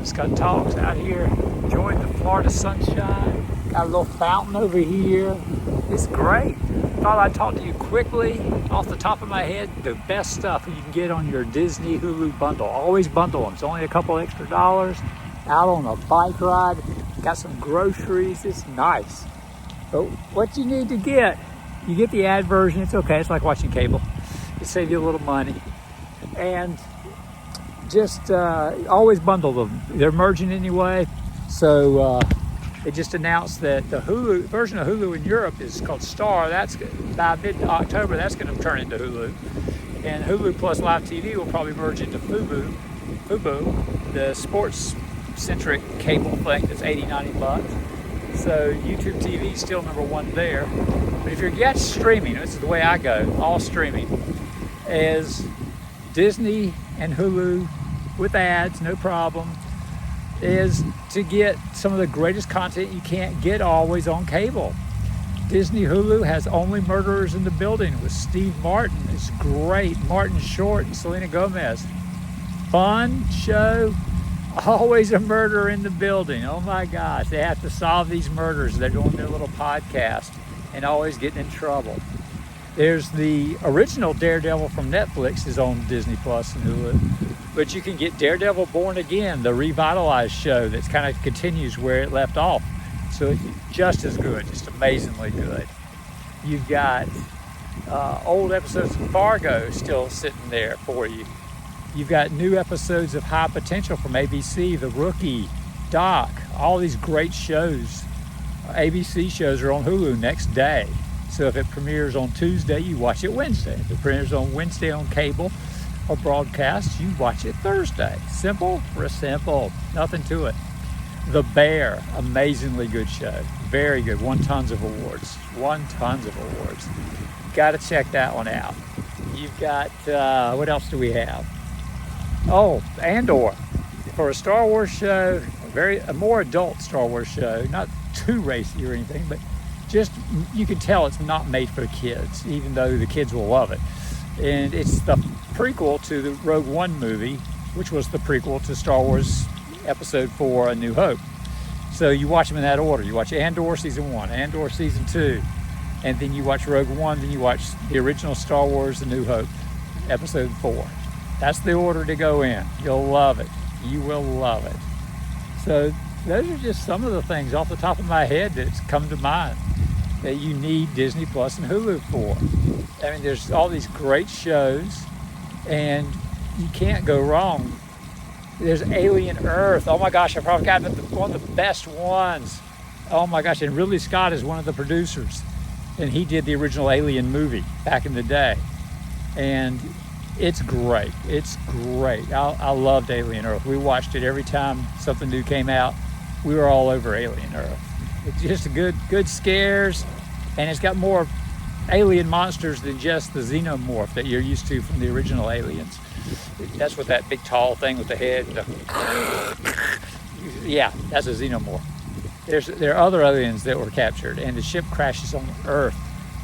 Scott Talks out here, enjoying the Florida sunshine. Got a little fountain over here. It's great. Thought I'd talk to you quickly, off the top of my head, the best stuff you can get on your Disney Hulu bundle. Always bundle them. It's only a couple extra dollars. Out on a bike ride. Got some groceries. It's nice. But what you need to get, you get the ad version. It's okay. It's like watching cable. It saves you a little money. And just always bundle them. They're merging anyway. So they just announced that the Hulu version of Hulu in Europe is called Star. That's by mid-October. That's going to turn into Hulu, and Hulu plus Live TV will probably merge into Fubo, the sports-centric cable thing that's $80-$90. So YouTube TV is still number one there. But if you're yet streaming, this is the way I go, all streaming, is Disney and Hulu with ads, no problem, is to get some of the greatest content you can't get always on cable. Disney Hulu has Only Murderers in the Building with Steve Martin. It's great. Martin Short and Selena Gomez. Fun show. Always a murder in the building. Oh my gosh. They have to solve these murders. They're doing their little podcast and always getting in trouble. There's the original Daredevil from Netflix is on Disney Plus and Hulu. But you can get Daredevil Born Again, the revitalized show that kind of continues where it left off. So it's just as good, just amazingly good. You've got old episodes of Fargo still sitting there for you. You've got new episodes of High Potential from ABC, The Rookie, Doc, all these great shows. ABC shows are on Hulu next day. So if it premieres on Tuesday, you watch it Wednesday. If it premieres on Wednesday on cable or broadcast, you watch it Thursday. Simple for a simple, nothing to it. The Bear, amazingly good show. Very good, won tons of awards. Got to check that one out. You've got, what else do we have? Oh, Andor. For a Star Wars show, a more adult Star Wars show, not too racy or anything, but just, you can tell it's not made for kids, even though the kids will love it. And it's the prequel to the Rogue One movie, which was the prequel to Star Wars Episode 4, A New Hope. So you watch them in that order. You watch Andor Season 1, Andor Season 2, and then you watch Rogue One, then you watch the original Star Wars, A New Hope, Episode 4. That's the order to go in. You'll love it. You will love it. So those are just some of the things off the top of my head that's come to mind that you need Disney Plus and Hulu for. I mean, there's all these great shows, and you can't go wrong. There's Alien Earth. Oh my gosh, I probably got one of the best ones. Oh my gosh, and Ridley Scott is one of the producers, and he did the original Alien movie back in the day. And it's great. It's great. I loved Alien Earth. We watched it every time something new came out. We were all over Alien Earth. It's just a good scares, and it's got more alien monsters than just the xenomorph that you're used to from the original Aliens. That's what that big tall thing with the head. Yeah, that's a xenomorph. There are other aliens that were captured, and the ship crashes on Earth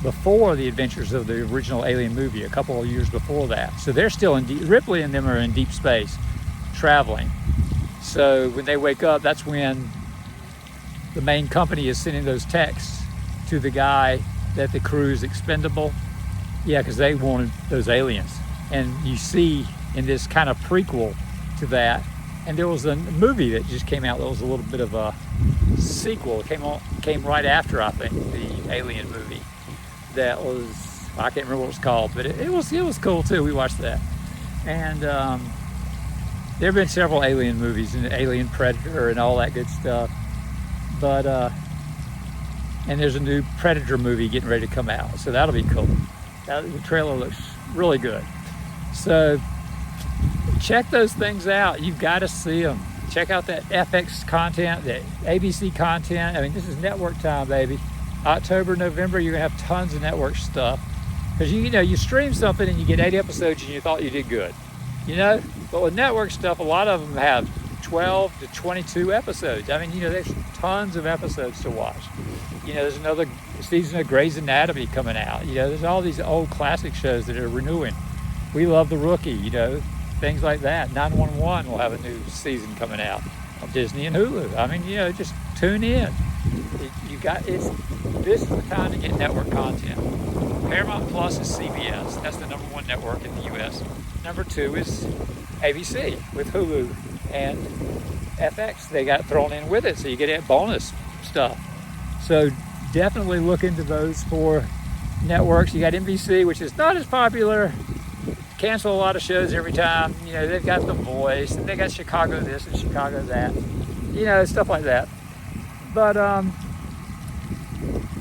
before the adventures of the original Alien movie, a couple of years before that. So they're still in Ripley and them are in deep space, traveling. So when they wake up, that's when the main company is sending those texts to the guy that the crew is expendable. Yeah, because they wanted those aliens. And you see in this kind of prequel to that, and there was a movie that just came out that was a little bit of a sequel. It came right after, I think, the Alien movie. That was, I can't remember what it was called, but it was cool too. We watched that. And there have been several Alien movies, and Alien Predator and all that good stuff. But and there's a new Predator movie getting ready to come out, so that'll be cool. The trailer looks really good. So check those things out. You've got to see them. Check out that FX content, that ABC content. I mean, this is network time, baby. October, November, you're gonna have tons of network stuff. Because you stream something and you get 8 episodes and you thought you did good. But with network stuff, a lot of them have 12 to 22 episodes. I mean, there's tons of episodes to watch. There's another season of Grey's Anatomy coming out. There's all these old classic shows that are renewing. We love The Rookie, things like that. 911 will have a new season coming out. on Disney and Hulu. I mean, just tune in. This is the time to get network content. Paramount Plus is CBS. That's the #1 network in the U.S. #2 is ABC with Hulu and FX. They got thrown in with it, so you get that bonus stuff. So definitely look into those 4 networks. You got NBC, which is not as popular. Cancel a lot of shows every time. They've got The Voice, and they got Chicago this and Chicago that. Stuff like that. But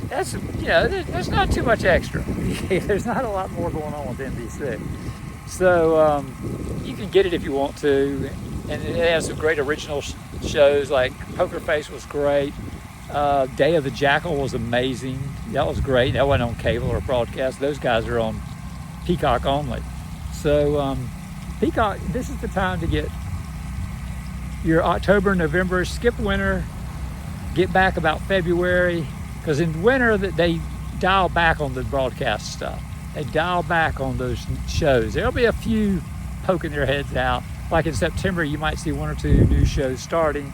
there's not too much extra. There's not a lot more going on with NBC. So you can get it if you want to, and it has some great original shows. Like Poker Face was great. Day of the Jackal was amazing. That was great. That wasn't on cable or broadcast. Those guys are on Peacock only. So Peacock, this is the time to get your October, November, skip winter, get back about February, because in winter they dial back on the broadcast stuff. They dial back on those shows. There'll be a few poking their heads out. Like in September, you might see 1 or 2 new shows starting,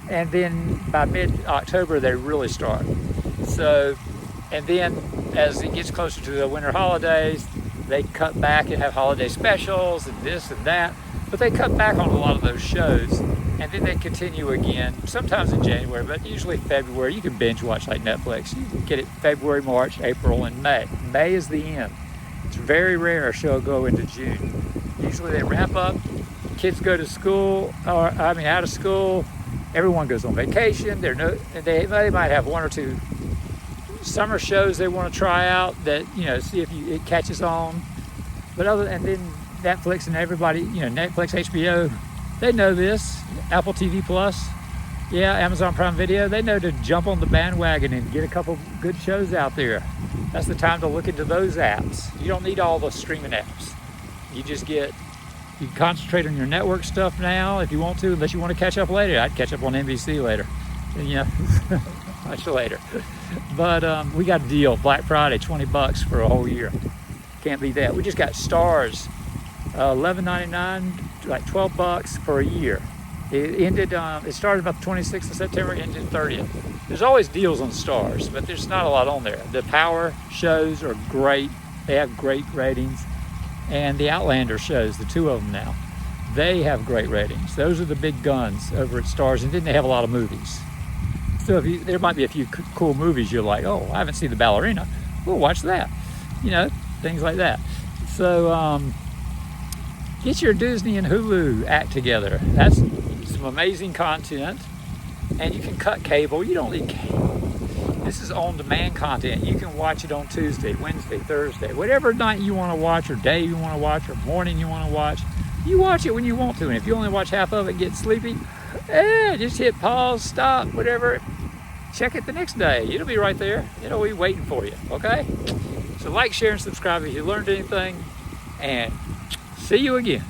and then by mid-October they really start. So, and then as it gets closer to the winter holidays, they cut back and have holiday specials and this and that, but they cut back on a lot of those shows, and then they continue again, sometimes in January, but usually February. You can binge watch like Netflix. You can get it February, March, April, and May. May is the end. It's very rare a show will go into June. Usually they wrap up, kids go to school, out of school, everyone goes on vacation. They might have 1 or 2 summer shows they want to try out that, see if it catches on. But and then Netflix and everybody, Netflix, HBO, they know this. Apple TV Plus, Amazon Prime Video, they know to jump on the bandwagon and get a couple good shows out there. That's the time to look into those apps. You don't need all the streaming apps. You can concentrate on your network stuff now if you want to, unless you want to catch up later. I'd catch up on NBC later, much later. But we got a deal, Black Friday, $20 for a whole year. Can't beat that. We just got Stars, $11.99, like $12 for a year. It started about the 26th of September, ended 30th. There's always deals on Stars, but there's not a lot on there. The Power shows are great. They have great ratings. And the Outlander shows, the 2 of them now, they have great ratings. Those are the big guns over at Stars, and then they have a lot of movies. So there might be a few cool movies you're like, oh, I haven't seen The Ballerina. We'll watch that. Things like that. So get your Disney and Hulu act together. That's some amazing content. And you can cut cable. You don't need cable. This is on-demand content. You can watch it on Tuesday, Wednesday, Thursday, whatever night you want to watch, or day you want to watch, or morning you want to watch. You watch it when you want to. And if you only watch half of it, get sleepy, just hit pause, stop, whatever. Check it the next day. It'll be right there. It'll be waiting for you, okay? So like, share, and subscribe if you learned anything. And see you again.